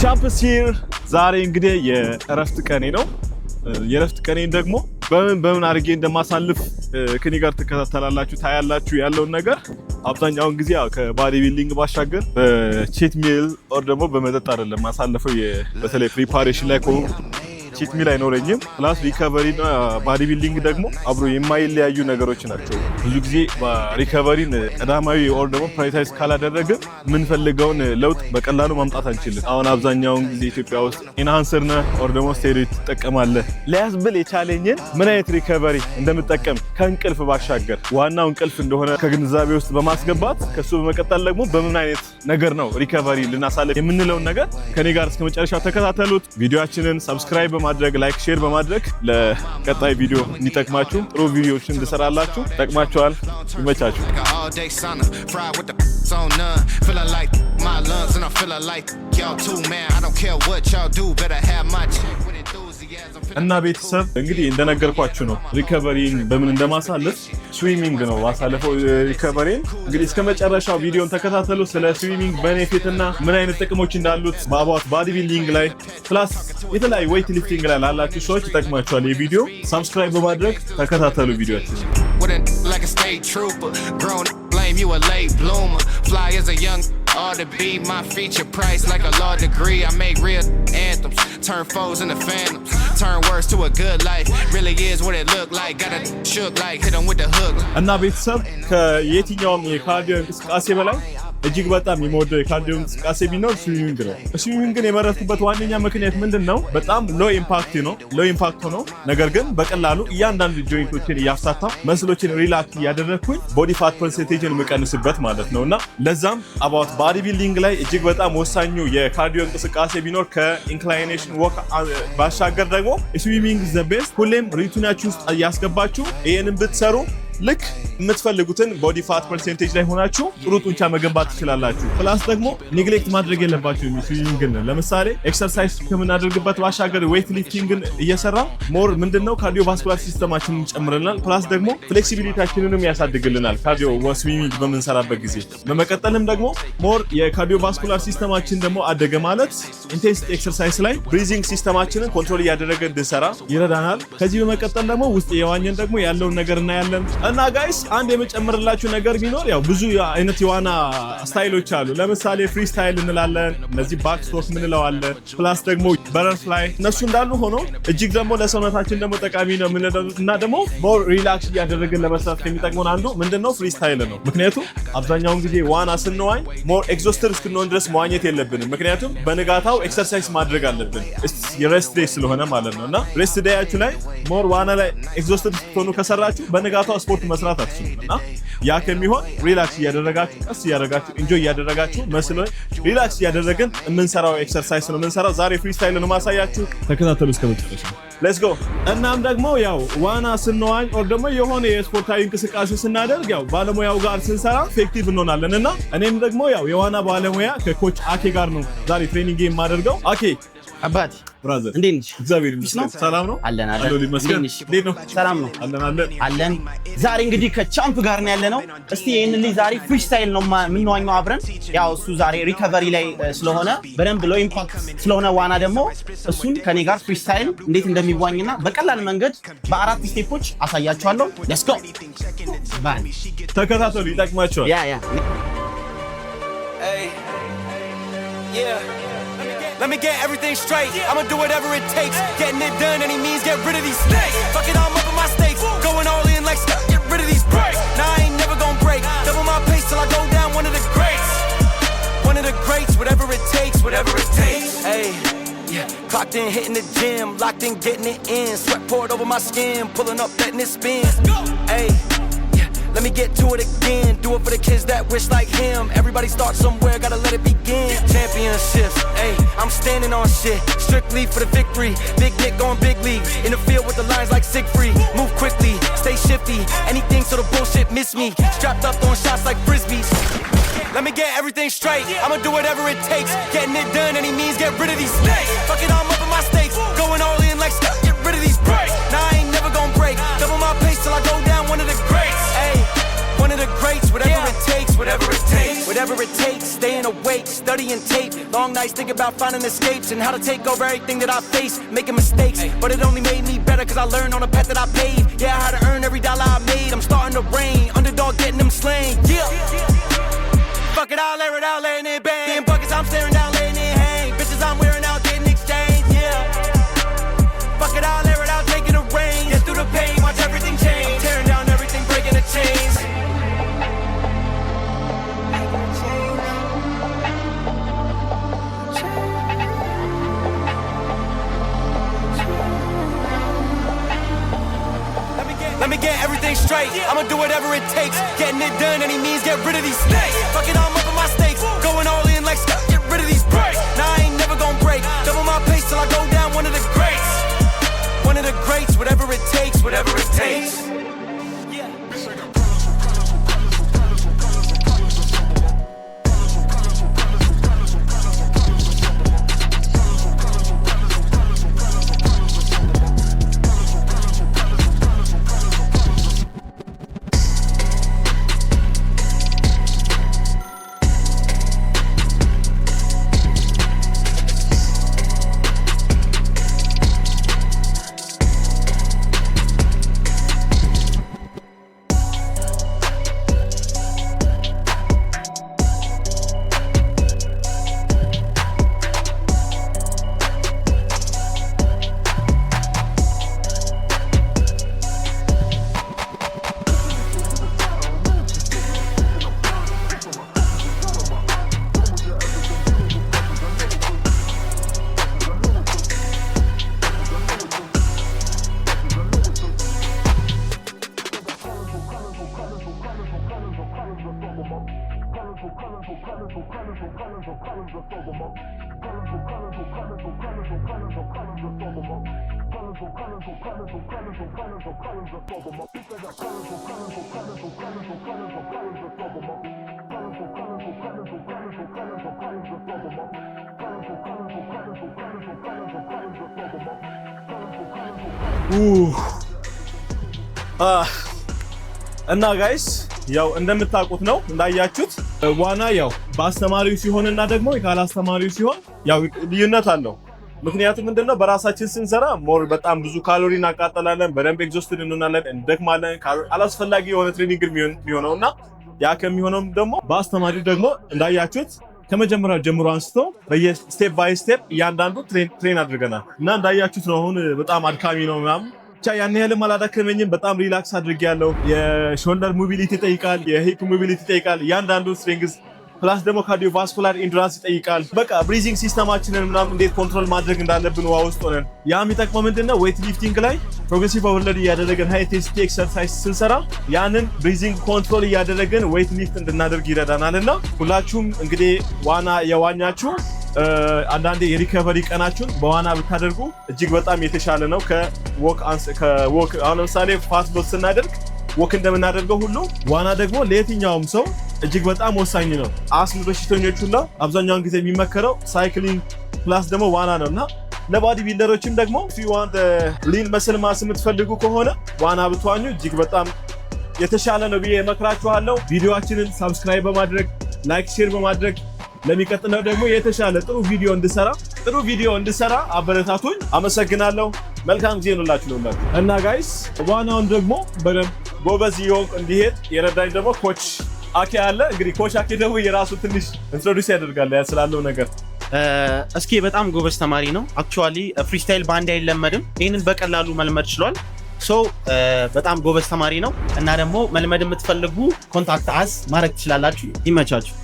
ቻምፕስ ሂር ዛሬ እንግዲህ የእረፍት ቀኔ ነው። የእረፍት ቀኔን ደግሞ በምን አድርጌ እንደማሳልፍ ከኔ ጋር ተከታተላላችሁ ታያላችሁ ያለውን ነገር። አብዛኛውን ጊዜ ከባዲ ቢልዲንግ ባሻገር በቺት ሚል ኦር ደግሞ በመጠጥ አይደለም ማሳልፈው። በተለይ ፕሪፓሬሽን ላይ ከሆነ ቺት ሚል አይኖረኝም። ፕላስ ሪከቨሪ እና ባዲ ቢልዲንግ ደግሞ አብሮ የማይለያዩ ነገሮች ናቸው። ብዙ ጊዜ ሪከቨሪን ቀዳማዊ ኦር ደግሞ ፕራዮሪታይዝ ካላደረግን የምንፈልገውን ለውጥ በቀላሉ ማምጣት አንችልም። አሁን አብዛኛውን ጊዜ ኢትዮጵያ ውስጥ ኢንሃንሰር ነህ ኦር ደግሞ ስቴሮይድ ትጠቀማለህ። ሊያስብል የቻለኝን ምን አይነት ሪከቨሪ እንደምጠቀም ከእንቅልፍ ባሻገር ዋናው እንቅልፍ እንደሆነ ከግንዛቤ ውስጥ በማስገባት ከሱ በመቀጠል ደግሞ በምን አይነት ነገር ነው ሪከቨሪ ልናሳልፍ የምንለውን ነገር ከኔ ጋር እስከ መጨረሻው ተከታተሉት። ቪዲዮአችንን ሰብስክራይብ በማድረግ ላይክ ሼር በማድረግ ለቀጣይ ቪዲዮ እንዲጠቅማችሁ ጥሩ ቪዲዮዎችን እንድሰራላችሁ ጠቅማችኋል። ይመቻችሁ። እና ቤተሰብ እንግዲህ እንደነገርኳችሁ ነው ሪከቨሪን በምን እንደማሳለፍ ስዊሚንግ ነው ማሳለፈው። ሪከቨሪን እንግዲህ እስከ መጨረሻው ቪዲዮን ተከታተሉ። ስለ ስዊሚንግ ቤኔፊት እና ምን አይነት ጥቅሞች እንዳሉት በአባውት ባዲ ቢልዲንግ ላይ ፕላስ የተለያዩ ዌይት ሊፍቲንግ ላይ ላላችሁ ሰዎች ይጠቅማችኋል። የቪዲዮ ሰብስክራይብ በማድረግ ተከታተሉ ቪዲዮአችን። Ought to be my feature price like a law degree. I make real anthems, turn foes into phantoms, turn words to a good life. Really is what it look like. Got a shook like hit 'em with the hook. እና ቤተሰብ ከየትኛውም የካርዲዮ እንቅስቃሴ በላይ እጅግ በጣም የምወደው የካርዲዮ እንቅስቃሴ ቢኖር ስዊሚንግ ነው። ስዊሚንግን የመረጥኩበት ዋነኛ ምክንያት ምንድነው? በጣም ሎ ኢምፓክት ነው። ነገር ግን በቀላሉ እያንዳንዱ ጆይንቶችን እያፍታታ መስሎችን ሪላክስ እያደረግኩኝ ቦዲ ፋት ፐርሰንቴጅን የምቀንስበት ማለት ነውና ለዛም አባውት ባዲ ቢልዲንግ ላይ እጅግ በጣም ወሳኙ የካርዲዮ እንቅስቃሴ ቢኖር ከኢንክላይኔሽን ወክ ባሻገር ደግሞ ስዊሚንግ ዘ ቤስት። ሁሌም ሩቲናችሁ ውስጥ እያስገባችሁ ይሄንን ብትሰሩ ልክ የምትፈልጉትን ቦዲ ፋት ፐርሰንቴጅ ላይ ሆናችሁ ጥሩ ጡንቻ መገንባት ትችላላችሁ። ፕላስ ደግሞ ኔግሌክት ማድረግ የለባችሁ ስዊሚንግን። ለምሳሌ ኤክሰርሳይዝ ከምናደርግበት ባሻገር ዌይት ሊፍቲንግን እየሰራ ሞር ምንድነው ካርዲዮቫስኩላር ሲስተማችንን ይጨምርልናል። ፕላስ ደግሞ ፍሌክሲቢሊቲያችንንም ያሳድግልናል ካርዲዮ ስዊሚንግ በምንሰራበት ጊዜ። በመቀጠልም ደግሞ ሞር የካርዲዮቫስኩላር ሲስተማችን ደግሞ አደገ ማለት ኢንቴንሲቲ ኤክሰርሳይዝ ላይ ብሪዚንግ ሲስተማችንን ኮንትሮል እያደረገ እንድንሰራ ይረዳናል። ከዚህ በመቀጠል ደግሞ ውስጥ የዋኘን ደግሞ ያለውን ነገር እናያለን። እና ጋይስ አንድ የመጨመርላችሁ ነገር ቢኖር ያው ብዙ አይነት የዋና ስታይሎች አሉ። ለምሳሌ ፍሪ ስታይል እንላለን፣ እነዚህ ባክ ስትሮክ ምንለው አለ፣ ፕላስ ደግሞ በተርፍላይ። እነሱ እንዳሉ ሆኖ እጅግ ደግሞ ለሰውነታችን ደግሞ ጠቃሚ ነው እና ደግሞ ሞር ሪላክስ እያደረግን ለመስራት የሚጠቅመን አንዱ ምንድነው ፍሪ ስታይል ነው። ምክንያቱም አብዛኛውን ጊዜ ዋና ስንዋኝ ሞር ኤግዞስትድ እስክንሆን ድረስ መዋኘት የለብንም። ምክንያቱም በንጋታው ኤክሰርሳይዝ ማድረግ አለብን የሬስት ዴይ ስለሆነ ማለት ነው። እና ሬስት ዴያችሁ ላይ ሞር ዋና ላይ ኤግዞስትድ ስትሆኑ ከሰራችሁ በንጋታው ስፖርት መስራት አትችሉም። እና ያ ከሚሆን ሪላክስ እያደረጋችሁ ቀስ እያደረጋችሁ ኢንጆይ እያደረጋችሁ መስሎ ሪላክስ እያደረግን የምንሰራው ኤክሰርሳይዝ ነው የምንሰራው። ዛሬ ፍሪ ስታይል ነው ማሳያችሁ። ተከታተሉ እስከ መጨረሻው። ሌትስ ጎ። እናም ደግሞ ያው ዋና ስንዋኝ ኦር ደግሞ የሆነ የስፖርታዊ እንቅስቃሴ ስናደርግ ያው ባለሙያው ጋር ስንሰራ ኢፌክቲቭ እንሆናለን። እና እኔም ደግሞ ያው የዋና ባለሙያ ከኮች አኬ ጋር ነው ዛሬ ትሬኒንግ የማደርገው። አኬ አባቴ ብራዘር እንዴት ነሽ? እግዚአብሔር ይመስገን ሰላም ነው አለን። እንዴት ነው? ሰላም ነው አለን። ዛሬ እንግዲህ ከቻምፕ ጋር ነው ያለነው። እስቲ ይሄንን ልጅ ዛሬ ፍሪ ስታይል ነው የምንዋኘው አብረን። ያው እሱ ዛሬ ሪከቨሪ ላይ ስለሆነ በደንብ ሎ ኢምፓክት ስለሆነ ዋና ደግሞ እሱን ከኔ ጋር ፍሪ ስታይል እንዴት እንደሚዋኝና በቀላል መንገድ በአራት ስቴፖች አሳያችኋለሁ። ሌትስ ጎ ባይ ተከታተሉ፣ ይጠቅማችኋል። ያ Let me get everything straight. I'ma do whatever it takes. Getting it done, any means, get rid of these snakes. Fuck it, I'm up in my stakes. Going all in like Scott, get rid of these breaks. Now I ain't never gonna break. Double my pace till I go down, one of the greats. One of the greats, whatever it takes, whatever it takes. Hey, yeah. Clocked in, hitting the gym. Locked in, getting it in. Sweat poured over my skin. Pulling up, letting it spin. Hey. Let me get to it again. Do it for the kids that wish like him. Everybody starts somewhere, gotta let it begin. Championships, ayy, I'm standing on shit. Strictly for the victory. Big Nick going big league. In the field with the lines like Siegfried. Move quickly, stay shifty. Anything so the bullshit miss me. Strapped up throwing shots like frisbees. Let me get everything straight. I'ma do whatever it takes. Getting it done, any means, get rid of these snakes. Fuck it, I'm up in my stakes. Going all in like Scott, get rid of these breaks. Now I ain't never gonna break. Double my pace till I go down, one of the greats. Ayy, one of the greats, whatever it takes, whatever it takes. Whatever it takes, staying awake, studying tape. Long nights thinking about finding escapes and how to take over everything that I face. Making mistakes, but it only made me better cause I learned on the path that I paved. Yeah, I had to earn every dollar I made. I'm starting to reign, underdog getting them slain. Yeah. Fuck it, I'll air it out, letting it bang. Getting buckets, I'm staring down, letting it hang. Bitches I'm wearing out, getting exchanged. Yeah. Fuck it, I'll air it out, taking the rain. Get through the pain, watch everything change. Tearing down everything, breaking the chains. Let me get everything straight. I'ma do whatever it takes. Getting it done, any means, get rid of these snakes. Fuck it, I'm up in my stakes. Going all in like Scott, get rid of these breaks. Nah, I ain't never gonna break. Double my pace till I go down, one of the greats. One of the greats, whatever it takes, whatever it takes. እና ጋይስ ያው እንደምታውቁት ነው እንዳያችሁት ዋና ያው በአስተማሪው ሲሆንና ደግሞ ካላስተማሪው ሲሆን ያው ልዩነት አለው። ምክንያቱም ምንድነው በራሳችን ስንሰራ ሞር በጣም ብዙ ካሎሪ እናቃጠላለን፣ በደንብ ኤግዞስትድ እንሆናለን፣ እንደክማለን፣ አላስፈላጊ የሆነ ትሬኒንግ የሚሆነውና ያ ከሚሆነው ደግሞ በአስተማሪው ደግሞ እንዳያችሁት ከመጀመሪያው ጀምሮ አንስቶ በየስቴፕ ባይ ስቴፕ እያንዳንዱ ትሬን አድርገናል እና እንዳያችሁት ነው። አሁን በጣም አድካሚ ነው ምናምን ብቻ ያን ያህልም አላደከመኝም። በጣም ሪላክስ አድርጌያለሁ። የሾልደር ሞቢሊቲ ይጠይቃል፣ የሂፕ ሞቢሊቲ ይጠይቃል፣ እያንዳንዱ ስትሬንግዝ ፕላስ ደግሞ ካርዲዮቫስኩላር ኢንዱራንስ ይጠይቃል። በቃ ብሪዚንግ ሲስተማችንን ምናምን እንዴት ኮንትሮል ማድረግ እንዳለብን ውሃ ውስጥ ሆነን ያ የሚጠቅመው ምንድነው ዌይት ሊፍቲንግ ላይ ፕሮግሬሲቭ ኦቨርሎድ እያደረገን ሃይ ኢንቴንሲቲ ኤክሰርሳይዝ ስንሰራ ያንን ብሪዚንግ ኮንትሮል እያደረግን ዌይት ሊፍት እንድናደርግ ይረዳናልና ሁላችሁም እንግዲህ ዋና የዋኛችሁ አንዳንዴ የሪከቨሪ ቀናችሁን በዋና ብታደርጉ እጅግ በጣም የተሻለ ነው። ከወክ አሁን ለምሳሌ ፋስት ሎስ ስናደርግ ወክ እንደምናደርገው ሁሉ ዋና ደግሞ ለየትኛውም ሰው እጅግ በጣም ወሳኝ ነው። አስም በሽተኞቹና አብዛኛውን ጊዜ የሚመከረው ሳይክሊንግ ፕላስ ደግሞ ዋና ነውና ለባዲ ቢልደሮችም ደግሞ ሲዋን ሊን መስል ማስ የምትፈልጉ ከሆነ ዋና ብትዋኙ እጅግ በጣም የተሻለ ነው ብዬ እመክራችኋለሁ። ቪዲዮአችንን ሰብስክራይብ በማድረግ ላይክ፣ ሼር በማድረግ ለሚቀጥለው ደግሞ የተሻለ ጥሩ ቪዲዮ እንድሰራ አበረታቱኝ። አመሰግናለሁ። መልካም ጊዜ ነው እና ጋይስ ዋናውን ደግሞ በደንብ ጎበዝ ይሆን እንዲሄድ የረዳኝ ደግሞ ኮች አኬ አለ። እንግዲህ ኮች አኬ ደግሞ የራሱ ትንሽ ኢንትሮዲዩስ ያደርጋል ስላለው ነገር። እስኪ በጣም ጎበዝ ተማሪ ነው። አክቹአሊ ፍሪስታይል ባንድ አይለመድም። ይሄንን በቀላሉ መልመድ ችሏል። በጣም ጎበዝ ተማሪ ነው እና ደግሞ መልመድ የምትፈልጉ ኮንታክት አስ ማድረግ ትችላላችሁ። ይመቻችሁ።